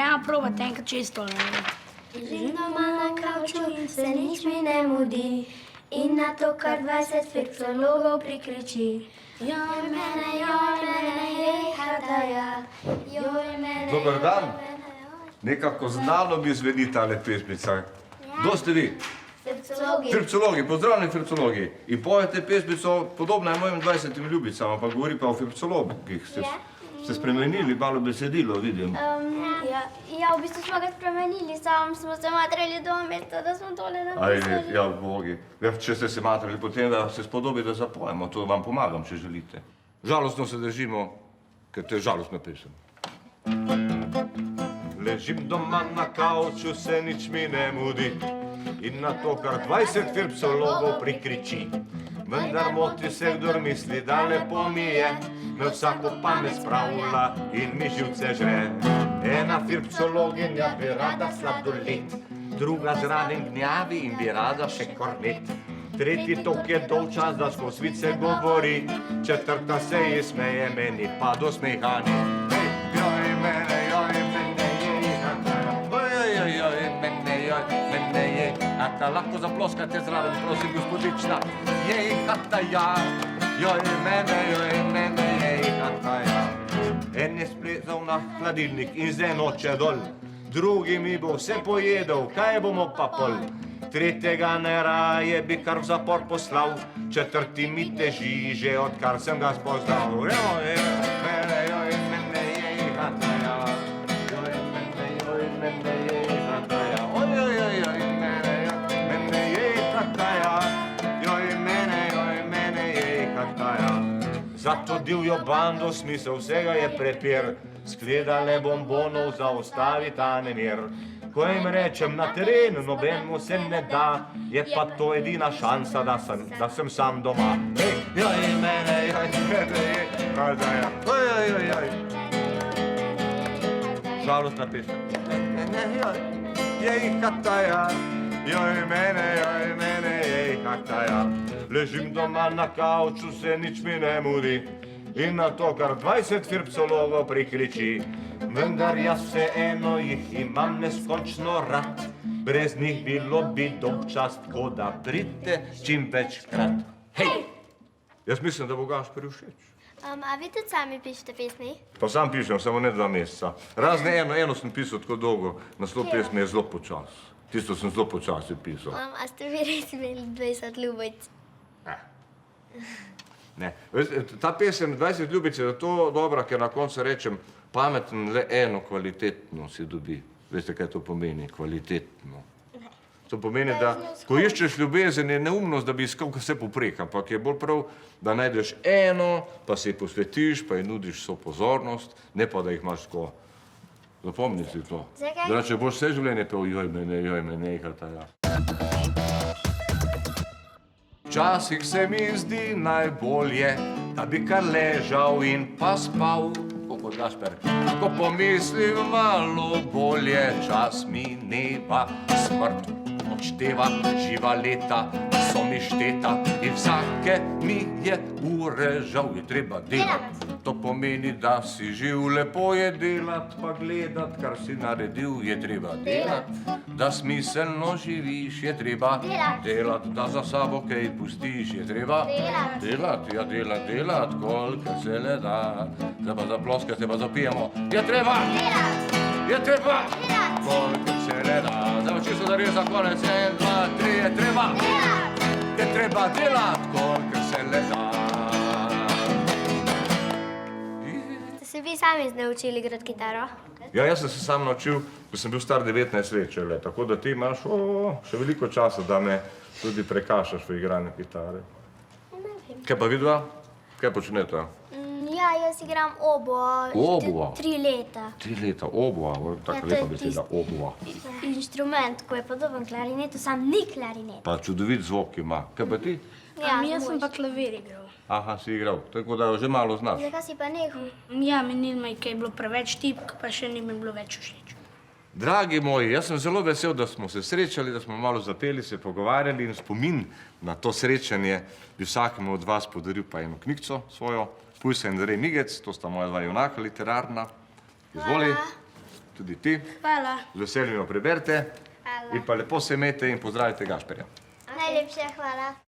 gremo probati enkrat čisto. Ležim doma na kavču in se nič mi ne mudi. In na to kar 20 fiksologov prikriči. Joj mene, jej, hataja. Joj mene, Dober dan. Nekako znano mi zveni tale pesmica. Kdo ste vi? Fripcologi. Fripcologi, pozdravljeni fripcologi. In pojete pesmico, podobna je mojim 20 ljubicam, ampak govori pa o fripcologih. Ste spremenili malo besedilo, vidim. Ja, v bistvu smo ga spremenili, samo smo se matrali do mesta, da smo tole napisali. Ajde, ja, bogi. Ja, če ste se matrali, potem da se spodobi, da zapojemo. To vam pomagam, če želite. Žalostno se držimo, ker to je žalostna pesem. Ležim doma na kavču, se nič mi ne mudi. In na to kar 20 fripcologov prikriči. Vendar moti se, kdor misli, da lepo mi je, me vsako pamet spravlja in mi živce žre. Ena fripcologinja bi rada sladoled, druga zraven gnjavi in bi rada še kornet. Tretji tok je dolgčas, da skozi vice govori, četrta se ji smeje, meni pa do smeha ni. Joj mene, a ta lahko zaploskate zraven, prosim, gospodična. Jej, hataja, joj mene, jej, hataja. En je splezal na hladilnik in z enoče dol, drugi mi bo vse pojedel, kaj bomo pa pol. Tretjega najraje bi kar v zapor poslal, četrti mi teži že odkar sem ga spoznal. Joj mene, jej, hataja, joj mene, jej, hataja, ojojojoj. Za to divjo bando smisel vsega je prepir, skledale bombonov zaustavi ta nemir. Ko jim rečem na terenu, nobenemu se ne da, je pa to edina šansa, da sem sam doma. Joj mene, jej, hataja, ojojojoj. Žalostna pesem. Jej, hataja, joj mene, jej, hataja. Ležim doma na kavču, se nič mi ne mudi. In na to kar 20 fripcologov prikriči. Vendar jaz vseeno jih imam neskončno rad. Brez njih bilo bi dolgčas, tako da pridite čim večkrat. Hej! Jaz mislim, da bo Gašperju všeč. A vi tudi sami pišete pesmi? Pa sam pišem, samo ne 2 meseca. Razne eno sem pisal tako dolgo, naslov pesmi je zelo počas. Tisto sem zelo počasi pisal. A ste vi res imeli 20 ljubic? Ne. Ta pesem 20 ljubic je zato dobra, ker na koncu rečem, pameten le eno kvalitetno si dobi. Veste, kaj to pomeni, kvalitetno? To pomeni, da ko iščeš ljubezen, je neumnost, da bi iskal vse poprek, ampak je bolj prav, da najdeš eno, pa se ji posvetiš, pa ji nudiš vso pozornost, ne pa, da jih imaš tako. Zapomni si to. Zakaj? Da če boš vse življenje pel, joj mene, hataja. Včasih se mi zdi najbolje, da bi kar ležal in pa spal, kot Gašper. Ko pomislim malo bolje, čas mineva, smrt odšteva, živa leta so mi šteta in vsake mi je ure žal, je treba delat. To pomeni, da si živ, lepo je delat, pa gledat, kar si naredil, je treba delat. Da smiselno živiš, je treba delat, da za sabo kaj pustiš, je treba delat, ja delat, kolikor se le da. Zdaj pa zaploskate, pa zapijemo, je treba kolikor se le da. Zdaj pa čisto da res za konec, 1, 2, 3, je treba delat, kolikor se le da. Ste se vi sami naučili igrati kitaro? Ja, jaz sem se sam naučil, ko sem bil star 19 let šele, tako da ti imaš še veliko časa, da me tudi prekašaš v igranju kitare. Kaj pa vidva? Kaj počnete? Ja, jaz igram oboa. Oboa? 3 leta. 3 leta, oboa, tako lepa beseda, oboa. Inštrument, ko je podoben klarinetu, sam ni klarinet. Pa čudovit zvok ima. Kaj pa ti? Ja, Jaz sem pa klavir igral. Aha, si igral, tako da že malo znaš. Zakaj si pa nehal? Ja, meni je bilo preveč tipk, pa še ni mi bilo več všeč. Dragi moji, jaz sem zelo vesel, da smo se srečali, da smo malo zapeli, se pogovarjali in spomin na to srečanje bi vsakemu od vas podaril pa eno knjigico svojo, Pujsa in Andrej Migec, to sta moja 2 junaka literarna. Izvoli. tudi ti. Hvala. Z veseljem jo preberite Hvala. in pa lepo se imejte in pozdravite Gašperja. Najlepša hvala.